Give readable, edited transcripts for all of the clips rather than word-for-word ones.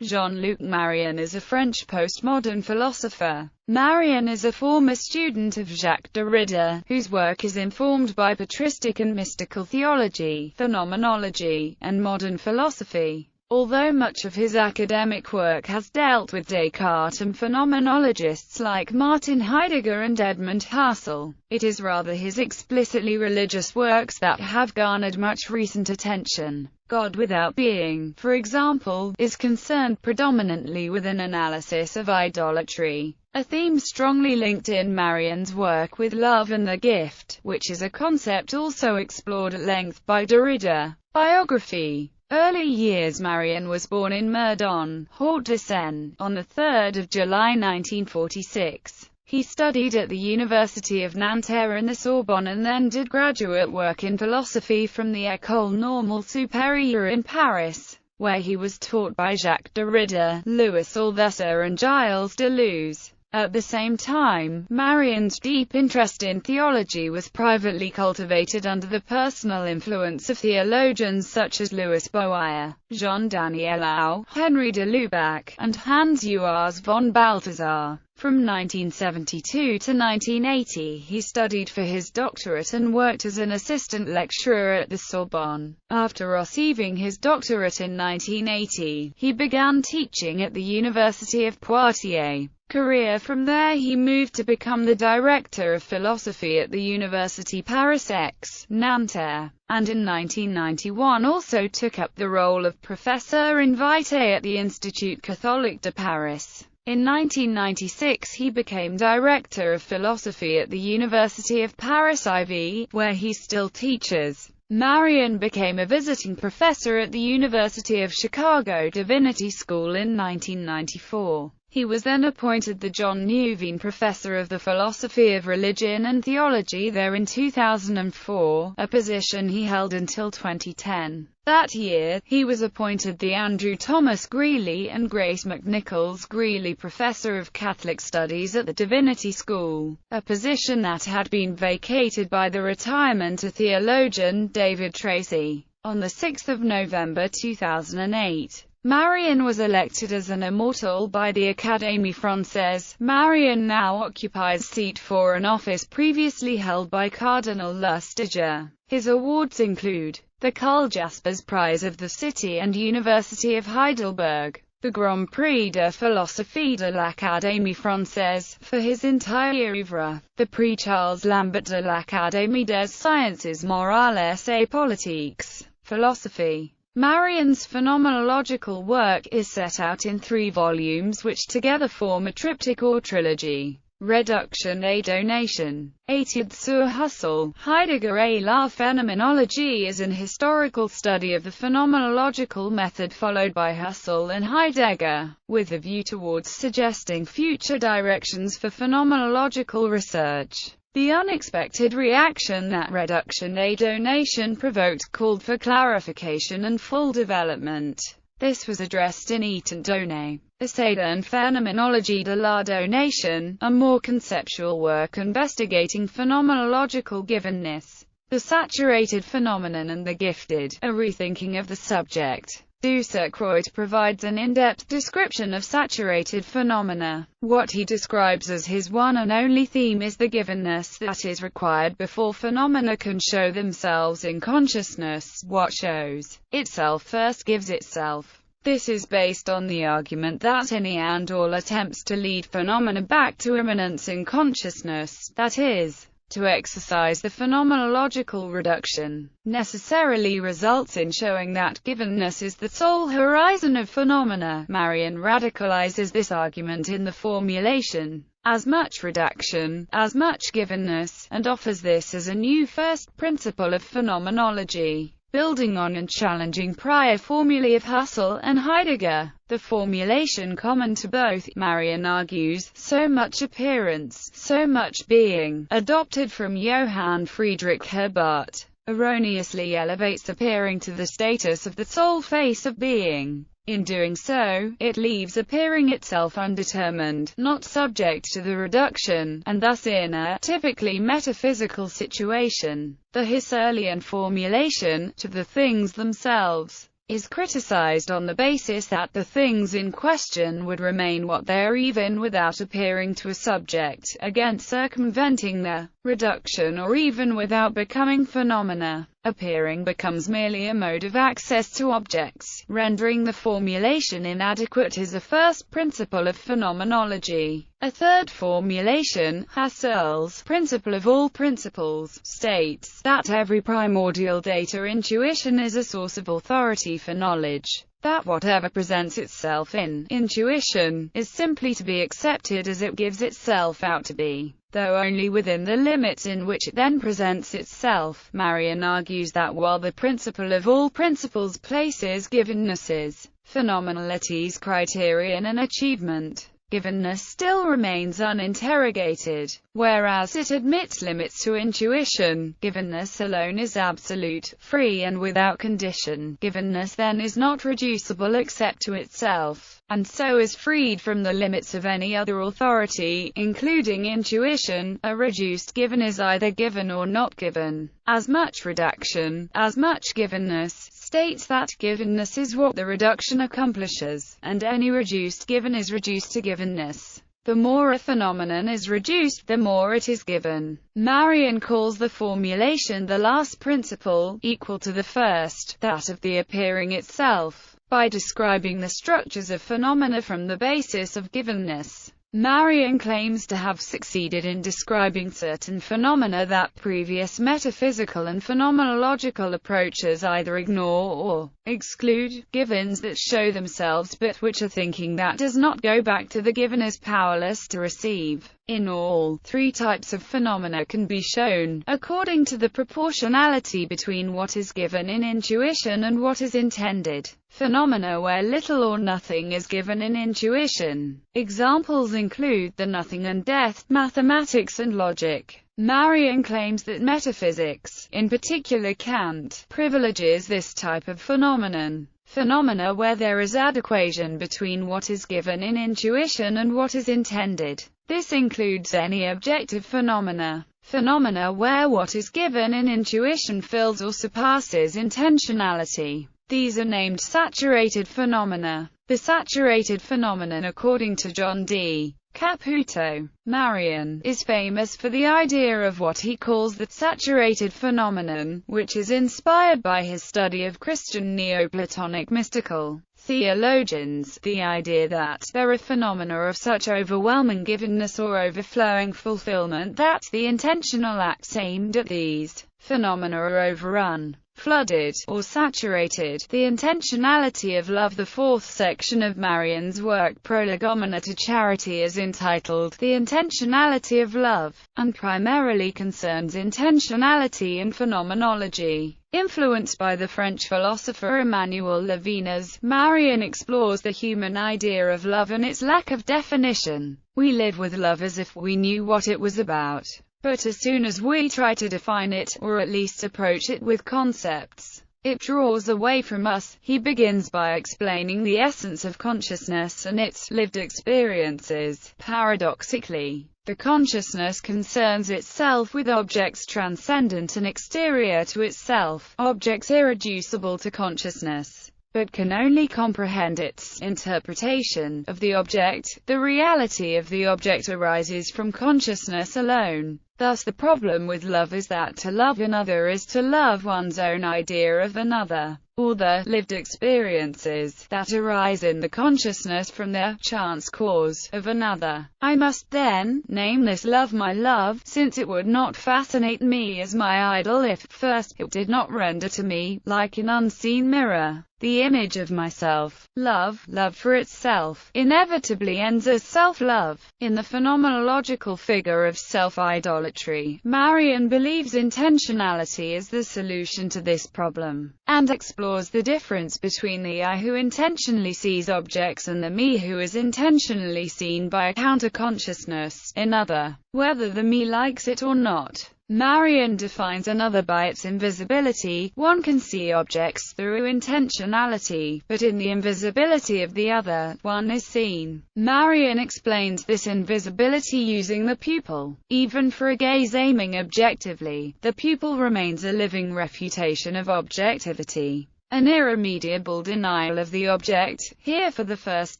Jean-Luc Marion is a French postmodern philosopher. Marion is a former student of Jacques Derrida, whose work is informed by patristic and mystical theology, phenomenology, and modern philosophy. Although much of his academic work has dealt with Descartes and phenomenologists like Martin Heidegger and Edmund Husserl, it is rather his explicitly religious works that have garnered much recent attention. God Without Being, for example, is concerned predominantly with an analysis of idolatry, a theme strongly linked in Marion's work with love and the gift, which is a concept also explored at length by Derrida. Biography. Early years. Marion was born in Meudon, Hauts-de-Seine, on 3 July 1946. He studied at the University of Nanterre and the Sorbonne and then did graduate work in philosophy from the École Normale Supérieure in Paris, where he was taught by Jacques Derrida, Louis Althusser and Gilles Deleuze. At the same time, Marion's deep interest in theology was privately cultivated under the personal influence of theologians such as Louis Boyer, Jean-Daniel Au, Henri de Lubac, and Hans Urs von Balthasar. From 1972 to 1980, he studied for his doctorate and worked as an assistant lecturer at the Sorbonne. After receiving his doctorate in 1980, he began teaching at the University of Poitiers. From there he moved to become the director of philosophy at the Université Paris-Aix, Nanterre, and in 1991 also took up the role of professor invité at the Institut Catholique de Paris. In 1996 he became director of philosophy at the University of Paris IV, where he still teaches. Marion became a visiting professor at the University of Chicago Divinity School in 1994. He was then appointed the John Newveen Professor of the Philosophy of Religion and Theology there in 2004, a position he held until 2010. That year, he was appointed the Andrew Thomas Greeley and Grace McNichols Greeley Professor of Catholic Studies at the Divinity School, a position that had been vacated by the retirement of theologian David Tracy. On 6 November 2008, Marion was elected as an immortal by the Académie Française. Marion now occupies seat for an office previously held by Cardinal Lustiger. His awards include the Karl Jaspers Prize of the City and University of Heidelberg, the Grand Prix de Philosophie de l'Académie Française, for his entire oeuvre, the Prix Charles Lambert de l'Académie des Sciences Morales et Politiques, philosophy. Marion's phenomenological work is set out in 3 volumes which together form a triptych or trilogy. Réduction et Donation. Études sur Husserl, Heidegger et la phénoménologie is an historical study of the phenomenological method followed by Husserl and Heidegger, with a view towards suggesting future directions for phenomenological research. The unexpected reaction that Réduction et Donation provoked called for clarification and full development. This was addressed in Études données, Essai d'une phénoménologie de la donation, a more conceptual work investigating phenomenological givenness, the saturated phenomenon and the gifted, a rethinking of the subject. Ducercroit provides an in-depth description of saturated phenomena. What he describes as his one and only theme is the givenness that is required before phenomena can show themselves in consciousness. What shows itself first gives itself. This is based on the argument that any and all attempts to lead phenomena back to immanence in consciousness, that is, to exercise the phenomenological reduction, necessarily results in showing that givenness is the sole horizon of phenomena. Marion radicalizes this argument in the formulation, as much reduction, as much givenness, and offers this as a new first principle of phenomenology, building on and challenging prior formulae of Husserl and Heidegger. The formulation common to both, Marion argues, so much appearance, so much being, adopted from Johann Friedrich Herbart, erroneously elevates appearing to the status of the sole face of being. In doing so, it leaves appearing itself undetermined, not subject to the reduction, and thus in a typically metaphysical situation, the Husserlian formulation, to the things themselves. is criticized on the basis that the things in question would remain what they are even without appearing to a subject, against circumventing their reduction, or even without becoming phenomena. Appearing becomes merely a mode of access to objects, rendering the formulation inadequate is a first principle of phenomenology. A third formulation, Husserl's principle of all principles, states that every primordial data intuition is a source of authority for knowledge, that whatever presents itself in intuition is simply to be accepted as it gives itself out to be, though only within the limits in which it then presents itself. Marion argues that while the principle of all principles places givennesses, phenomenality's criterion and achievement, givenness still remains uninterrogated, whereas it admits limits to intuition. Givenness alone is absolute, free and without condition. Givenness then is not reducible except to itself, and so is freed from the limits of any other authority, including intuition. A reduced given is either given or not given. As much reduction, as much givenness, states that givenness is what the reduction accomplishes, and any reduced given is reduced to givenness. The more a phenomenon is reduced, the more it is given. Marion calls the formulation the last principle, equal to the first, that of the appearing itself, by describing the structures of phenomena from the basis of givenness. Marion claims to have succeeded in describing certain phenomena that previous metaphysical and phenomenological approaches either ignore or exclude, givens that show themselves but which a thinking that does not go back to the given is powerless to receive. In all, three types of phenomena can be shown, according to the proportionality between what is given in intuition and what is intended. Phenomena where little or nothing is given in intuition. Examples include the nothing and death, mathematics and logic. Marion claims that metaphysics, in particular Kant, privileges this type of phenomenon. Phenomena where there is adequation between what is given in intuition and what is intended. This includes any objective phenomena. Phenomena where what is given in intuition fills or surpasses intentionality. These are named saturated phenomena. The saturated phenomenon, according to John D. Caputo, Marion, is famous for the idea of what he calls the saturated phenomenon, which is inspired by his study of Christian Neoplatonic mystical theologians, the idea that there are phenomena of such overwhelming givenness or overflowing fulfillment that the intentional acts aimed at these phenomena are overrun, flooded, or saturated. The intentionality of love. The fourth section of Marion's work, Prolegomena to Charity, is entitled The Intentionality of Love, and primarily concerns intentionality in phenomenology. Influenced by the French philosopher Emmanuel Levinas, Marion explores the human idea of love and its lack of definition. We live with love as if we knew what it was about. But as soon as we try to define it, or at least approach it with concepts, it draws away from us. He begins by explaining the essence of consciousness and its lived experiences. Paradoxically, the consciousness concerns itself with objects transcendent and exterior to itself, objects irreducible to consciousness, but can only comprehend its interpretation of the object. The reality of the object arises from consciousness alone. Thus the problem with love is that to love another is to love one's own idea of another, or the lived experiences that arise in the consciousness from the chance cause of another. I must then name this love my love, since it would not fascinate me as my idol if, first, it did not render to me, like an unseen mirror, the image of myself. Love for itself, inevitably ends as self-love. In the phenomenological figure of self-idolatry, Marion believes intentionality is the solution to this problem, and explores the difference between the I who intentionally sees objects and the me who is intentionally seen by a counter-consciousness, another, whether the me likes it or not. Marion defines another by its invisibility. One can see objects through intentionality, but in the invisibility of the other, one is seen. Marion explains this invisibility using the pupil. Even for a gaze aiming objectively, the pupil remains a living refutation of objectivity. an irremediable denial of the object. Here for the first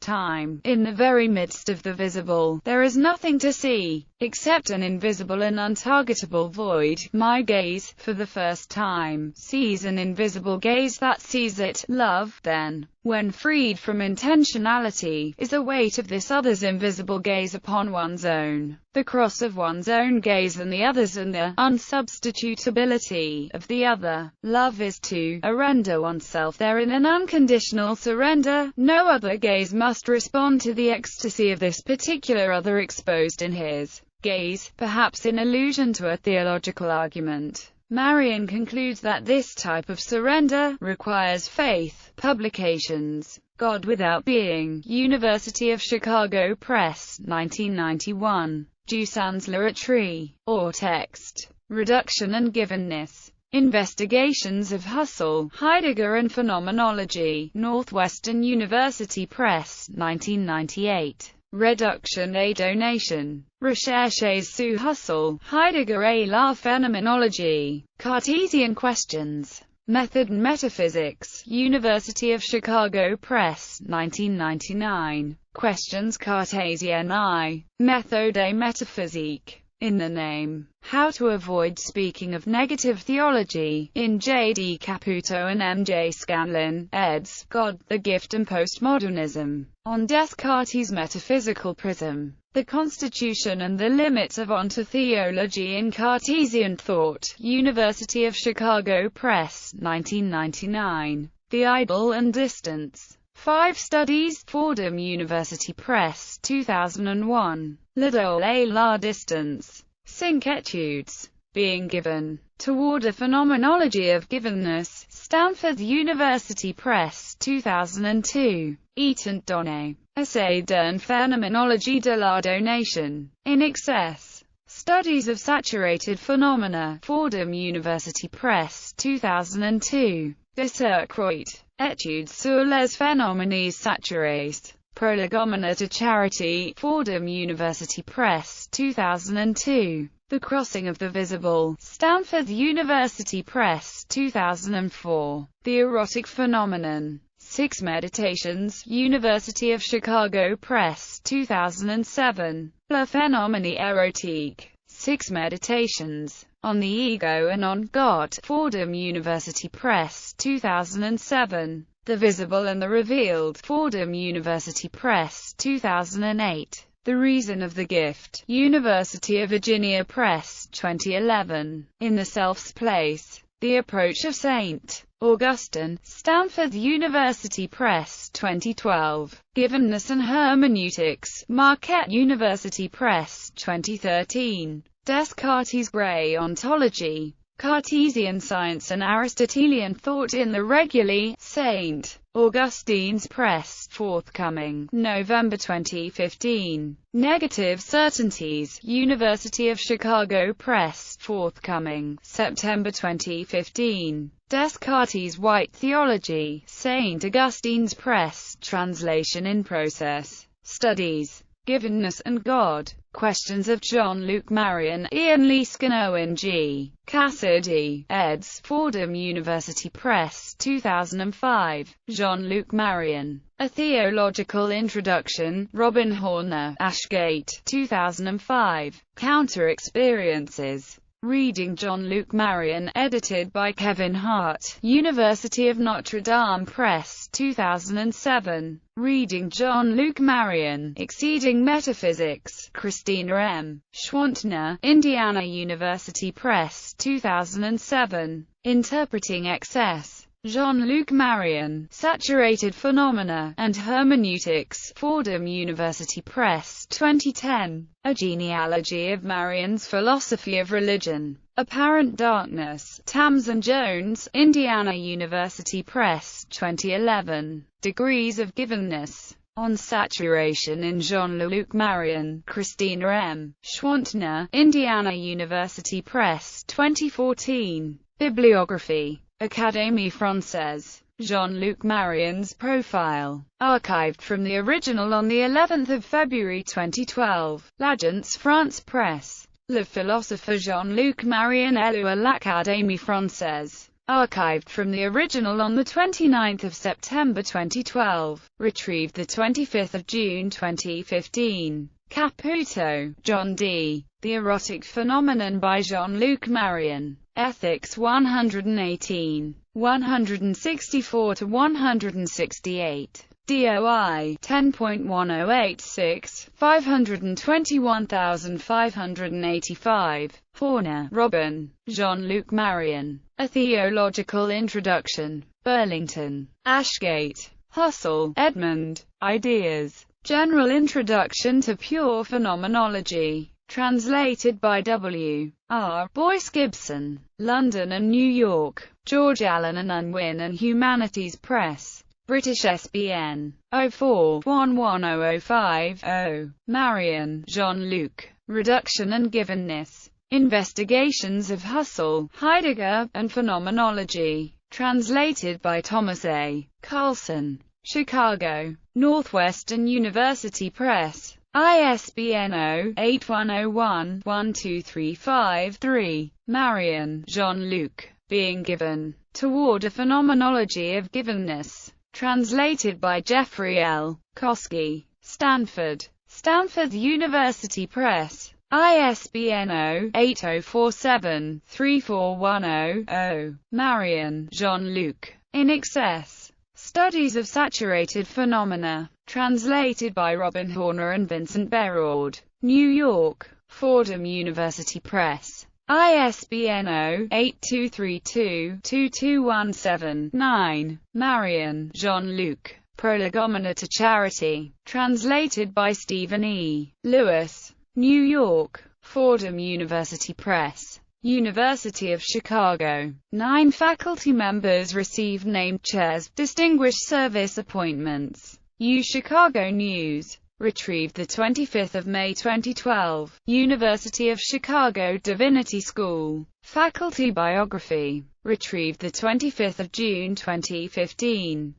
time, in the very midst of the visible, there is nothing to see, except an invisible and untargetable void. My gaze, for the first time, sees an invisible gaze that sees it. Love, then, when freed from intentionality, is a weight of this other's invisible gaze upon one's own, the cross of one's own gaze and the other's, and the unsubstitutability of the other. Love is to arrender oneself there in an unconditional surrender. No other gaze must respond to the ecstasy of this particular other exposed in his gaze, perhaps in allusion to a theological argument. Marion concludes that this type of surrender requires faith. Publications: God Without Being, University of Chicago Press, 1991. Du Sans L'Oratory, or Text, Reduction and Givenness. Investigations of Husserl, Heidegger and Phenomenology, Northwestern University Press, 1998. Reduction et Donation. Recherches sur Husserl, Heidegger et la Phénoménologie. Cartesian Questions. Method and Metaphysics, University of Chicago Press, 1999. Questions Cartesienne I. Méthode et Métaphysique. In the Name. How to Avoid Speaking of Negative Theology, in J. D. Caputo and M. J. Scanlon, eds. God, the Gift and Postmodernism. On Descartes' Metaphysical Prism. The Constitution and the Limits of Ontotheology in Cartesian Thought, University of Chicago Press, 1999. The Idol and Distance. 5 Studies, Fordham University Press, 2001. L'Idole et la Distance. 5 Études. Being Given. Toward a Phenomenology of Givenness, Stanford University Press, 2002. Étant donné. Essai d'une phénoménologie de la donation. In Excess. Studies of Saturated Phenomena, Fordham University Press, 2002. De Circuit. Études sur les phénomènes saturés. Prolegomena to Charity, Fordham University Press, 2002. The Crossing of the Visible, Stanford University Press, 2004. The Erotic Phenomenon. 6 Meditations, University of Chicago Press, 2007. La Phénomène érotique. 6 Meditations. On the Ego and on God, Fordham University Press, 2007. The Visible and the Revealed, Fordham University Press, 2008. The Reason of the Gift, University of Virginia Press, 2011. In the Self's Place. The Approach of St. Augustine, Stanford University Press, 2012. Givenness and Hermeneutics, Marquette University Press, 2013. Descartes' Grey Ontology. Cartesian Science and Aristotelian Thought in the Reguli, St. Augustine's Press, forthcoming, November 2015. Negative Certainties, University of Chicago Press, forthcoming, September 2015. Descartes' White Theology, St. Augustine's Press, translation in process. Studies. Givenness and God. Questions of Jean-Luc Marion, Ian Leeskin, Owen G. Cassidy, eds. Fordham University Press, 2005. Jean-Luc Marion. A Theological Introduction, Robin Horner, Ashgate, 2005. Counter-Experiences. Reading Jean-Luc Marion, edited by Kevin Hart, University of Notre Dame Press, 2007. Reading Jean-Luc Marion, Exceeding Metaphysics, Christina M. Schwantner, Indiana University Press, 2007. Interpreting Excess. Jean-Luc Marion, Saturated Phenomena and Hermeneutics, Fordham University Press, 2010. A Genealogy of Marion's Philosophy of Religion. Apparent Darkness, Tamsin Jones, Indiana University Press, 2011. Degrees of Givenness. On Saturation in Jean-Luc Marion, Christina M. Schwantner, Indiana University Press, 2014. Bibliography. Académie Française. Jean-Luc Marion's profile. Archived from the original on the 11th of February 2012. L'Agence France Presse. Le philosophe Jean-Luc Marion élu à l'Académie Française. Archived from the original on 29 September 2012. Retrieved 25 June 2015. Caputo, John D. The Erotic Phenomenon by Jean-Luc Marion. Ethics 118. 164-168. DOI 10.1086, 521585. Horner, Robin. Jean-Luc Marion. A Theological Introduction. Burlington. Ashgate. Husserl, Edmund. Ideas. General Introduction to Pure Phenomenology. Translated by W. R. Boyce Gibson. London and New York. George Allen and Unwin and Humanities Press. British SBN 04-110050. Marion, Jean-Luc. Reduction and Givenness. Investigations of Husserl, Heidegger, and Phenomenology. Translated by Thomas A. Carlson. Chicago. Northwestern University Press. ISBN 0-8101-12353. Marion, Jean-Luc. Being Given. Toward a Phenomenology of Givenness. Translated by Jeffrey L. Kosky. Stanford. Stanford University Press. ISBN 0-8047-34100. Marion, Jean-Luc. In Excess. Studies of Saturated Phenomena. Translated by Robin Horner and Vincent Berard. New York. Fordham University Press. ISBN 0-8232-2217-9. Marion, Jean-Luc. Prolegomena to Charity. Translated by Stephen E. Lewis. New York. Fordham University Press. University of Chicago. 9 faculty members received named chairs, distinguished service appointments. U Chicago News. Retrieved 25 May 2012. University of Chicago Divinity School. Faculty Biography. Retrieved 25 June 2015.